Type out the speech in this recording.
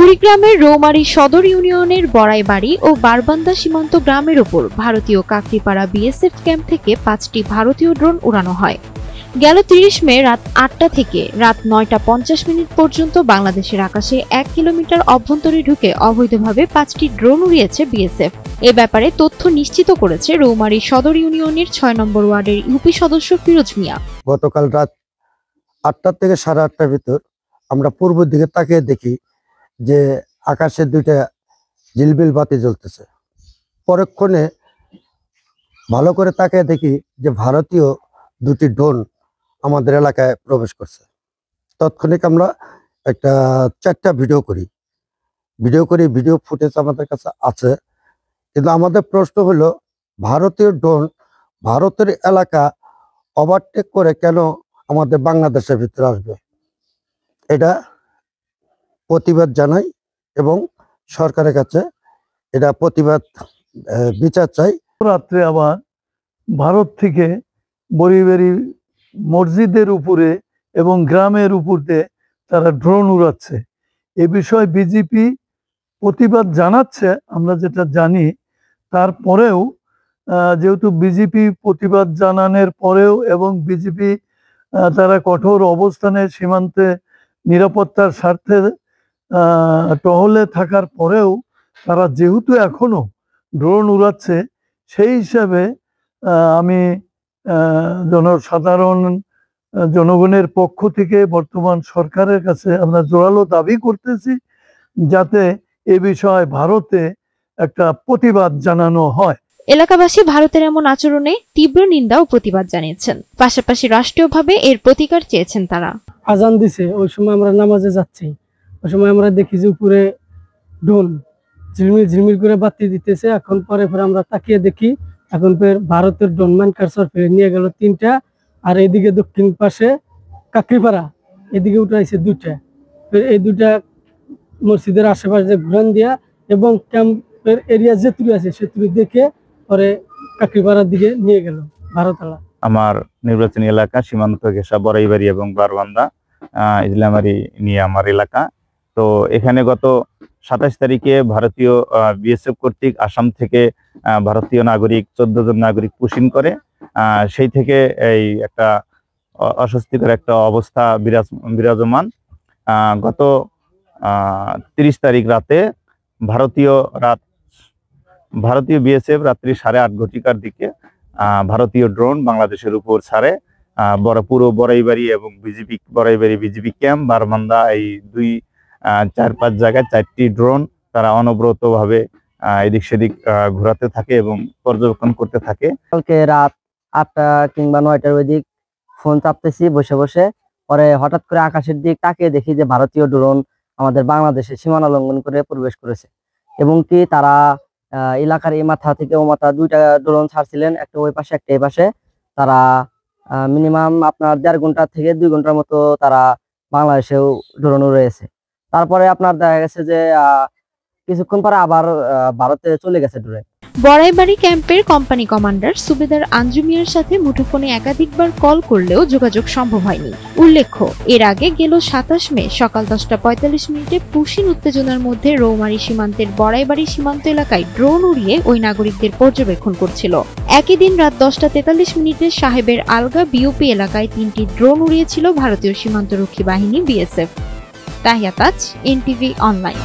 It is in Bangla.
কুড়িগ্রামের রৌমারী সদর ইউনিয়নের বড়াইবাড়ি ও বারবান্দা সীমান্ত গ্রামের উপর ভারতীয় কাকরিপাড়া বিএসএফ ক্যাম্প থেকে 5টি ভারতীয় ড্রোন উড়ানো হয়। গেল 30 মে রাত 8টা থেকে রাত 9টা 50 মিনিট পর্যন্ত বাংলাদেশের আকাশে 1 কিলোমিটার অভ্যন্তরে ঢুকে অবৈধভাবে 5টি ড্রোন উড়িয়েছে বিএসএফ। এ ব্যাপারে তথ্য নিশ্চিত করেছে রৌমারী সদর ইউনিয়নের 6 নম্বর ওয়ার্ডের ইউপি সদস্য ফিরোজ মিয়া। গতকাল রাত 8টা থেকে 8:30টার ভিতর আমরা পূর্ব দিকে তাকিয়ে দেখি যে আকাশে দুইটা ঝিলবিল বাতি জ্বলতেছে। পরক্ষণে ভালো করে তাকিয়ে দেখি যে ভারতীয় দুটি ড্রোন আমাদের এলাকায় প্রবেশ করছে। তৎক্ষণিক আমরা একটা 4টা ভিডিও করি। ভিডিও ফুটেজ আমাদের কাছে আছে, কিন্তু আমাদের প্রশ্ন হলো ভারতীয় ড্রোন ভারতের এলাকা ওভারটেক করে কেন আমাদের বাংলাদেশের ভিতরে আসবে? এটা প্রতিবাদ জানাই এবং সরকারের কাছে এটা প্রতিবাদ বিচার চাই। রাত্রে আবার ভারত থেকে বড়িবাড়ি মসজিদের উপরে এবং গ্রামের উপরে তারা ড্রোন উড়াচ্ছে। এ বিষয়ে বিজেপি প্রতিবাদ জানাচ্ছে, আমরা যেটা জানি। তারপরেও যেহেতু বিজেপি প্রতিবাদ জানানোর পরেও এবং বিজেপি তারা কঠোর অবস্থানে সীমান্তে নিরাপত্তার স্বার্থে টহলে থাকার পরেও তারা যেহেতু এখনো ড্রোন উড়াচ্ছে, সেই হিসাবে আমি সাধারণ জনগণের পক্ষ থেকে বর্তমান সরকারের কাছে আমরা জোরালো দাবি করতেছি যাতে এ বিষয়ে ভারতে একটা প্রতিবাদ জানানো হয়। এলাকাবাসী ভারতের এমন আচরণে তীব্র নিন্দা ও প্রতিবাদ জানিয়েছেন। পাশাপাশি রাষ্ট্রীয়ভাবে এর প্রতিকার চেয়েছেন তারা। আজান দিছে, ওই সময় আমরা নামাজে যাচ্ছি, ওই সময় আমরা দেখি যে উপরে ড্রোন ঝিলমিল ঝিলমিল করে বাতি দিতেছে। এখন পরে আমরা তাকিয়ে দেখি এখন ভারতের ড্রোন ম্যানকারসর ফিরে নিয়ে গেল 3টা, আর এইদিকে দক্ষিণ পাশে কাকরিপাড়া এদিকে উঠাইছে 2টা। এই 2টা মসজিদের আশেপাশে ঘুরান দিয়া এবং ক্যাম্পের এরিয়া যেটুকু আছে সেটুকু দেখে পরে কাকরিপাড়ার দিকে নিয়ে গেল ভারতলা। আমার নির্বাচনী এলাকা সীমান্ত ঘেঁষা বড়াইবাড়ি এবং বারবান্দা ইসলামারি নিয়ে আমার এলাকা। তো এখানে গত 27 তারিখে ভারতীয় বিএসএফ কর্তৃক আসাম থেকে ভারতীয় নাগরিক 14 জন নাগরিক পুশিং করে। সেই থেকে এই একটা অস্বস্তিকর একটা অবস্থা বিরাজমান। গত 30 তারিখ রাতে ভারতীয় বিএসএফ রাত্রি 8:30 ঘটিকার দিকে ভারতীয় ড্রোন বাংলাদেশের উপর ছাড়ে। পুরো বড়াইবাড়ি এবং বড়াইবাড়ি বিজেপি ক্যাম্প বারবান্দা এই 4-5 জায়গায় 4টি ড্রোন তারা অনবরত ভাবে এদিক সেদিক ঘোরাতে থাকে এবং পর্যবেক্ষণ করতে থাকে। কালকে রাত 8টা কিংবা 9টার ওই দিক ফোন চাপতেছি বসে বসে, পরে হঠাৎ করে আকাশের দিক তাকিয়ে দেখি যে ভারতীয় ড্রোন আমাদের বাংলাদেশের সীমানা লঙ্ঘন করে প্রবেশ করেছে এবং কি তারা এলাকার এই মাথা থেকে ও মাথা 2টা ড্রোন ছাড়ছিলেন, একটা ওই পাশে একটা এই পাশে। তারা মিনিমাম আপনার 1.5 ঘন্টা থেকে 2 ঘন্টার মতো তারা বাংলাদেশেও ড্রোন উড়িয়েছে। তারপরে আপনার দেখা গেছে যে কিছুক্ষণ পরে আবার ভারতে চলে গেছে ড্রোন। বড়াইবাড়ি ক্যাম্পের কোম্পানি কমান্ডার সুবেদার আঞ্জুমিয়ার সাথে মুঠোফোনে একাধিকবার কল করলেও যোগাযোগ সম্ভব হয়নি। উল্লেখ্য, এর আগে গেল 27 মে সকাল 10:45 মিনিটে পুশিং উত্তেজনার মধ্যে রৌমারী সীমান্তের বড়াইবাড়ি সীমান্ত এলাকায় ড্রোন উড়িয়ে ওই নাগরিকদের পর্যবেক্ষণ করছিল। একই দিন রাত 10:43 মিনিটে সাহেবের আলগা বিওপি এলাকায় 3টি ড্রোন উড়িয়েছিল ভারতীয় সীমান্তরক্ষী বাহিনী বিএসএফ। তাহিয়া তাজ, এনটিভি অনলাইন।